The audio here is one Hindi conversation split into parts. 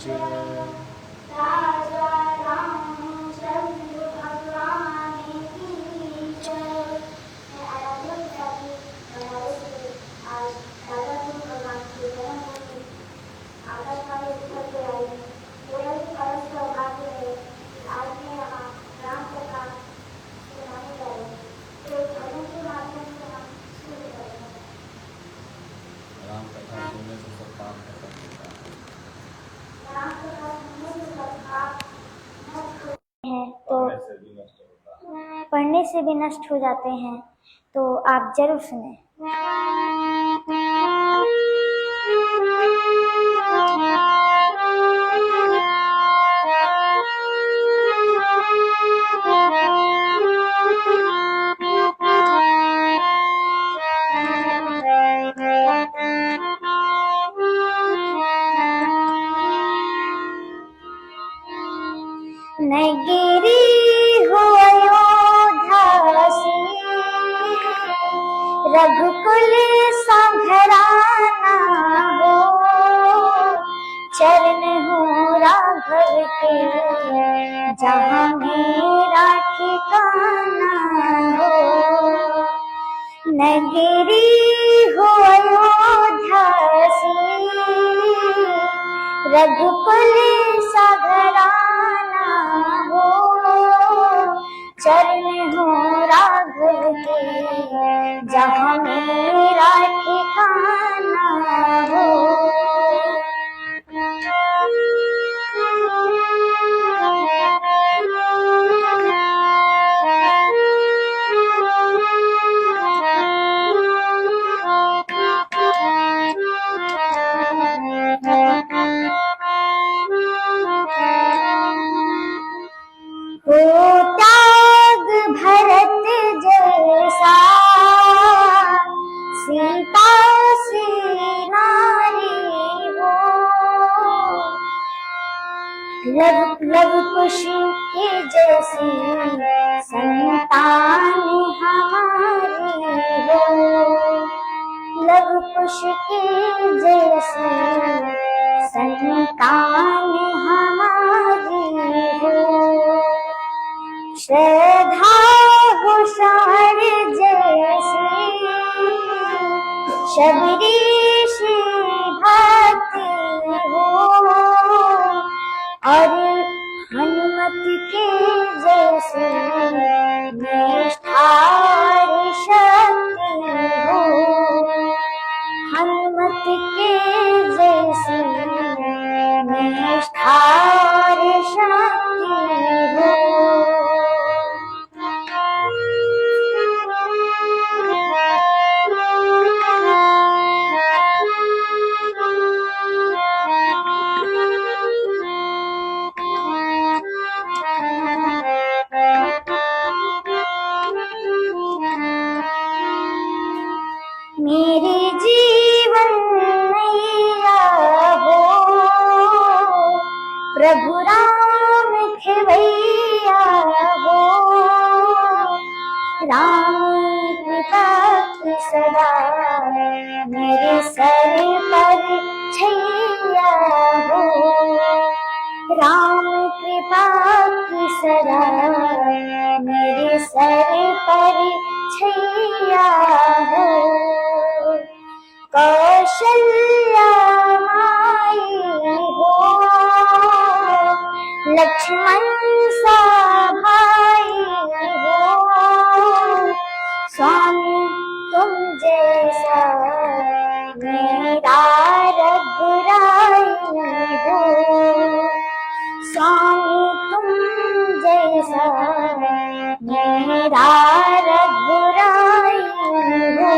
राजा रामचंद्र भगवान की जय। मैं आराध्या पिताजी बनारस से आज राजा गुरु भगवान के जन्मदिन आकाशवाणी शिखर पे आई हूँ। मेरा भी परम सौभाग्य है कि आज मैं यहाँ राम कथा सुनाने जा रही हूँ। तो भजन के माध्यम से हम शुरू करेंगे। राम कथा सुनने से सब पाप खत्म होता है। राम कथा सुनने से सब पाप नष्ट होते हैं, तो पढ़ने से भी नष्ट हो जाते हैं, तो आप जरूर सुने। नगरी हो अयोध्यासी, रघुकुल संघराना हो। चरण हो राघव के, जहाँ मेरा ठिकाना हो। नगरी हो अयोध्यासी, रघुकुल संघराना हो। चरण हो राघव के, जहाँ मेरा ठिकाना हो। त्याग भरत जैसा, सीता सी नारी हो। लव कुश की जैसी संतान हमारी हो। लव कुश की जैसी संतान हमारी हो। श्रद्धा घुषाण जैसी शबरी सी भक्ति हो। और हनुमत के जैसी निष्ठा और शक्ति हो। हनुमत के जैसी निष्ठा और शक्ति हो। मेरे जीवन नैया हो, प्रभु राम खेवैया हो। राम कृपा की सदा मेरे सर पर छैया हो। राम कृपा की सदा मेरे सर पर छैया हो। कौशल्या माई हो, लक्ष्मण सा भाई हो। स्वामी तुम जैसा मेरा रघुराई हो। स्वामी तुम जैसा मेरा रघुराई हो।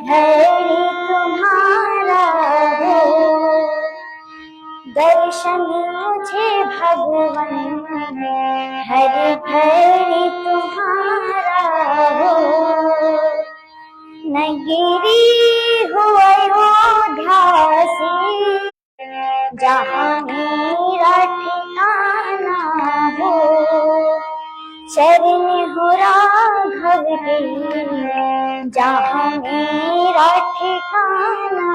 भैरी तुम्हारा हो, दर्शन मुझे भगवन हरि भैरी तुम्हारा हो। न गिरी हो अयोध्यासी जहाँ मेरा ठिकाना हो, शरण हो राघव के जहाँ मेरा ठिकाना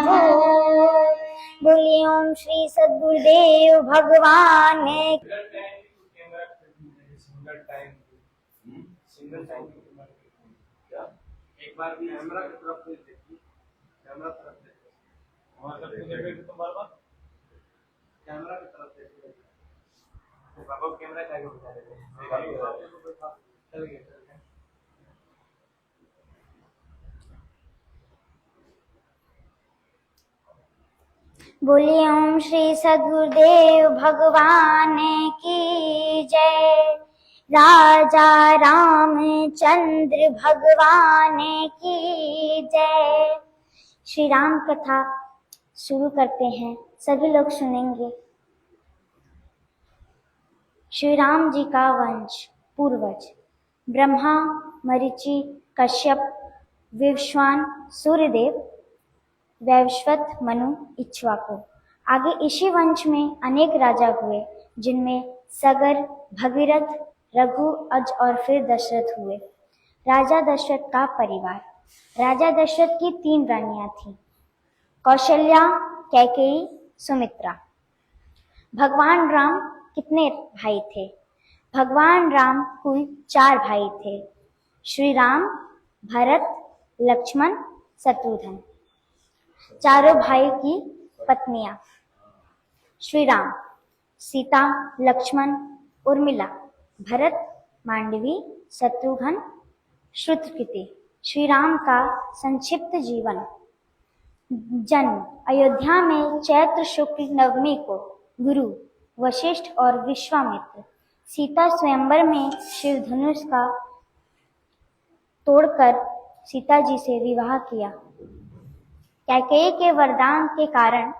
हो। बोलिए ओम श्री सद्गुरुदेव भगवान सिंगल टाइम क्या एक बार भी कैमरा की तरफ नहीं देखी, कैमरा तरफ देखो, वहां तक देखोगे तो बार बार कैमरा की तरफ देखोगे। तो बाबा कैमरा क्या आगे बिठा देते चल गए। बोलिए ओम श्री सद्गुरुदेव भगवान की जय। राजा रामचंद्र भगवान की जय। श्री राम कथा शुरू करते हैं, सभी लोग सुनेंगे। श्री राम जी का वंश पूर्वज ब्रह्मा, मरीचि, कश्यप, विवस्वान, सूर्यदेव, वैवस्वत, मनु, इक्ष्वाकु। आगे इसी वंश में अनेक राजा हुए, जिनमें सगर, भगीरथ, रघु, अज और फिर दशरथ हुए। राजा दशरथ का परिवार। राजा दशरथ की 3 रानियां थीं, कौशल्या, कैकेयी, सुमित्रा। भगवान राम कितने भाई थे? भगवान राम कुल 4 भाई थे, श्री राम, भरत, लक्ष्मण, शत्रुघ्न। चारों भाई की पत्नियां श्री राम, सीता, लक्ष्मण, उर्मिला, भरत, मांडवी, शत्रुघ्न, श्रुतकीर्ति। श्री राम का संक्षिप्त जीवन। जन्म अयोध्या में चैत्र शुक्ल नवमी को गुरु वशिष्ठ और विश्वामित्र। सीता स्वयंवर में शिव धनुष का तोड़कर सीता जी से विवाह किया। कैकेयी के वरदान के कारण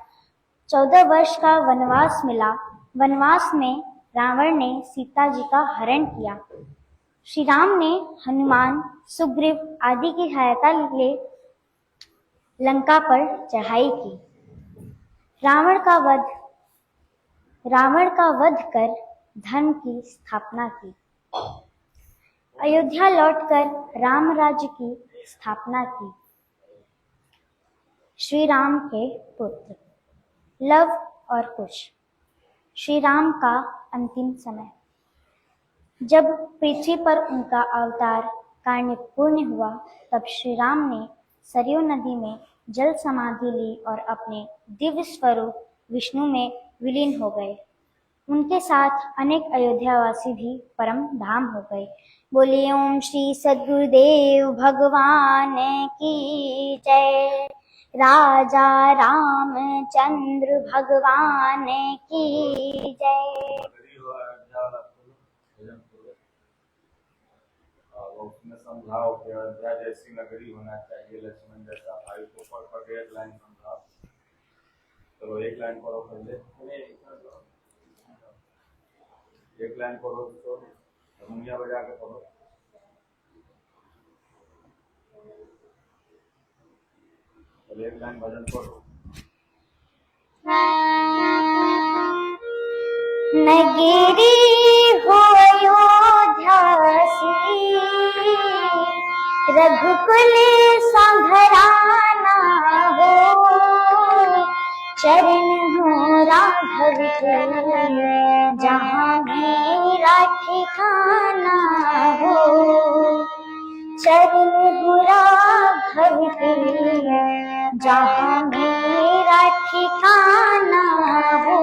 14 वर्ष का वनवास मिला। वनवास में रावण ने सीता जी का हरण किया। श्री राम ने हनुमान, सुग्रीव आदि की सहायता ले लंका पर चढ़ाई की। रावण का वध कर धर्म की स्थापना की। अयोध्या लौटकर राम राज्य की स्थापना की। श्री राम के पुत्र लव और कुश। श्री राम का अंतिम समय। जब पृथ्वी पर उनका अवतार कार्य पूर्ण हुआ, तब श्री राम ने सरयू नदी में जल समाधि ली और अपने दिव्य स्वरूप विष्णु में विलीन हो गए। उनके साथ अनेक अयोध्यावासी भी परम धाम हो गए। बोलिए ओम श्री सद्गुरुदेव भगवान की जय। राजा रामचंद्र भगवान की जय। उसमें समझाओ कि अयोध्या जैसी नगरी होना चाहिए, लक्ष्मण जैसा भाई को पढ़ पढ़ एक लाइन समझाओ। चलो एक लाइन पढ़ो पहले, एक लाइन पढ़ो तो मुंगिया बजा के पढ़ो। चलो एक लाइन भजन पढ़ो। नगरी हो अयोध्यासी रघुकुल संघराना हो, चरण हो राघव के जहाँ मेरा ठिकाना हो। चरण हो राघव के जहाँ मेरा ठिकाना हो।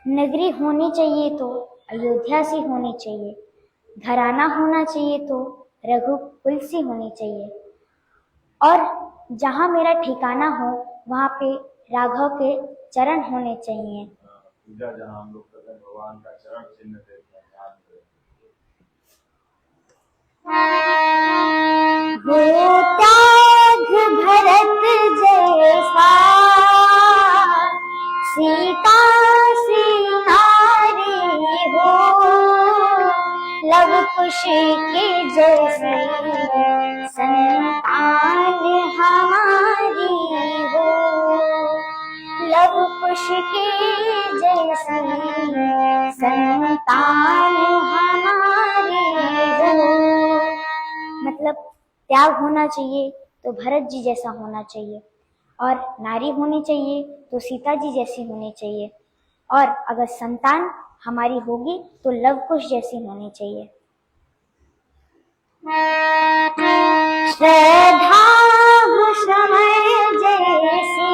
नगरी होनी चाहिए तो अयोध्या सी होनी चाहिए, घराना होना चाहिए तो रघुकुल सी होनी चाहिए, और जहाँ मेरा ठिकाना हो वहाँ पे राघव के चरण होने चाहिए। पूजा जहाँ हम लोग करते हैं भगवान का चरण चिन्ह देते हैं। हो त्याग भरत जैसा, सीता सी नारी हो, लव कुश की जैसी संतान हमारी हो, लव कुश की जैसी संतान हमारी हो। मतलब त्याग होना चाहिए तो भरत जी जैसा होना चाहिए, और नारी होनी चाहिए तो सीता जी जैसी होनी चाहिए, और अगर संतान हमारी होगी तो लव कुश जैसी होनी चाहिए। श्रद्धा समय जैसी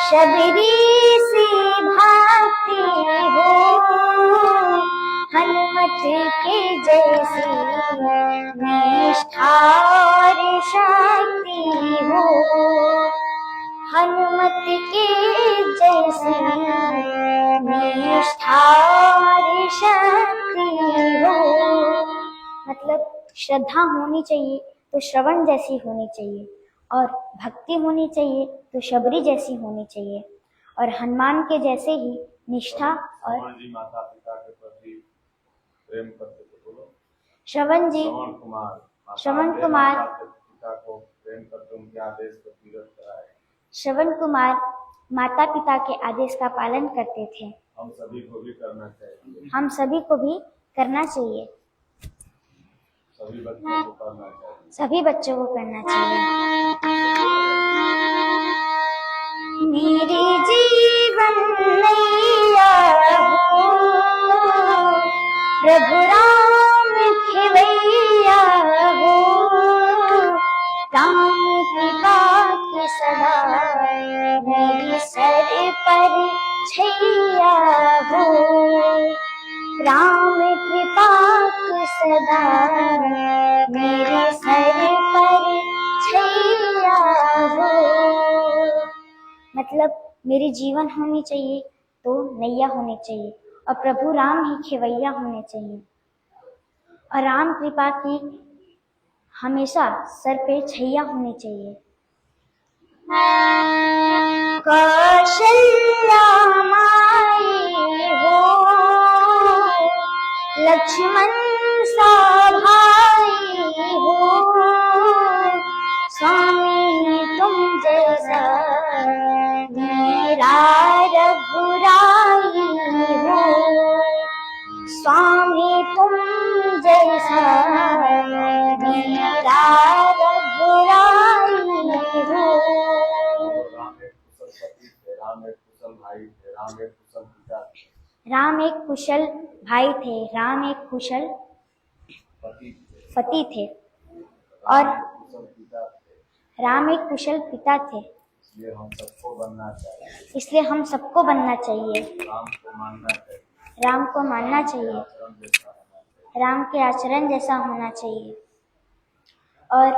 शबरी सी भक्ति हो, हनुमत की जैसी निष्ठा और शक्ति हो, हनुमत की जैसी निष्ठा और शक्ति हो। मतलब श्रद्धा होनी चाहिए तो श्रवण जैसी होनी चाहिए, और भक्ति होनी चाहिए तो शबरी जैसी होनी चाहिए, और हनुमान के जैसे ही निष्ठा और माता पिता के प्रति प्रेम करते थे। बोलो। श्रवण जी, श्रवण कुमार पिता को प्रेम करते उनके आदेश को तीरथ कराए। श्रवण कुमार माता पिता के आदेश का पालन करते थे। हम सभी को भी करना चाहिए। हम सभी को भी करना चाहिए। सभी बच्चों को करना चाहिए। सभी बच्चों को करना चाहिए। मेरे जीवन नैया हो, प्रभु राम खेवैया हो, राम कृपा की सदा मेरे सर पर छैया हो, राम कृपा की सदा मेरे सर पर छैया हो। मतलब मेरी जीवन होनी चाहिए तो नैया होनी चाहिए, और प्रभु राम ही खेवैया होने चाहिए, और राम कृपा की हमेशा सर पे छैया होनी चाहिए। कौशल्या माई हो, लक्ष्मण सा भाई हो, स्वामी तुम जैसा मेरा रघुराई हो, स्वामी तुम जैसा मेरा रघुराई हो। राम एक कुशल भाई थे, राम एक कुशल पिता थे। राम एक कुशल भाई थे, राम एक कुशल पति थे, और राम एक कुशल पिता थे। इसलिए हम सबको बनना चाहिए। इसलिए हम सबको बनना चाहिए। राम को मानना चाहिए। राम को मानना चाहिए। राम के आचरण जैसा होना चाहिए। और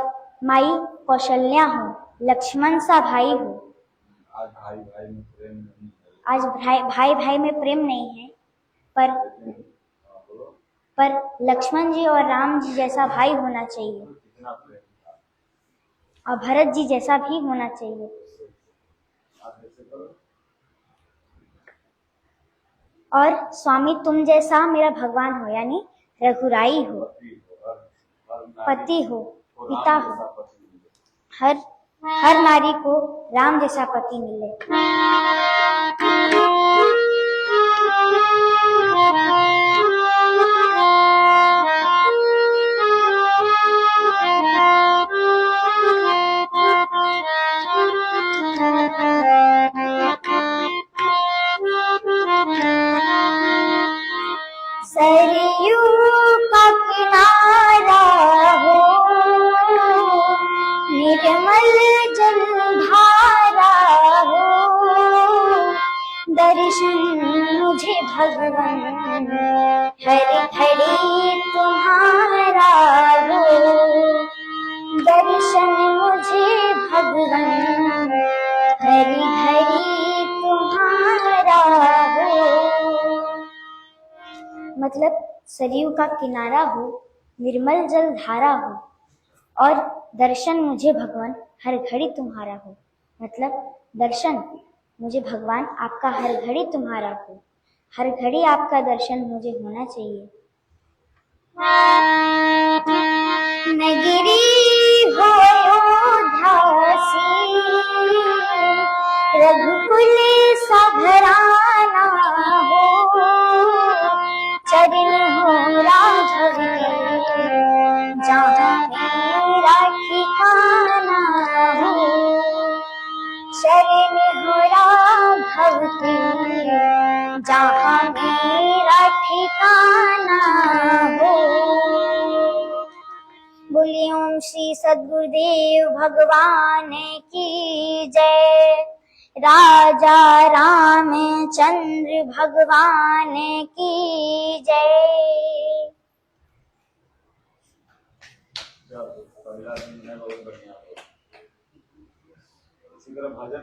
माई कौशल्या हो, लक्ष्मण सा भाई हो। आज भाई भाई में प्रेम नहीं है। आज भाई भाई में प्रेम नहीं है, पर लक्ष्मण जी और राम जी जैसा भाई होना चाहिए, और भरत जी जैसा भी होना चाहिए। और स्वामी तुम जैसा मेरा भगवान हो, यानी रघुराई हो, पति हो, पिता हो। हर नारी को राम जैसा पति मिले। सरयू का किनारा हो, निर्मल जलधारा हो, दर्शन मुझे भगवान हर घड़ी तुम्हारा हो, दर्शन मुझे भगवान हर घड़ी तुम्हारा हो। मतलब सरयू का किनारा हो, निर्मल जल धारा हो, और दर्शन मुझे भगवान हर घड़ी तुम्हारा हो। मतलब दर्शन मुझे भगवान आपका हर घड़ी तुम्हारा हो, हर घड़ी आपका दर्शन मुझे होना चाहिए। नगरी हो अयोध्यासी, रघुकुल सभराना हो, चरण हो राघव के, जहाँ मेरा ठिकाना हो। चरण हो राघव के, जहाँ मेरा ठिकाना हो। बोलिए ओम श्री सद्गुरुदेव भगवान की जय। राजा रामचंद्र भगवान की जय। बहुत बढ़िया। इसी तरह भजन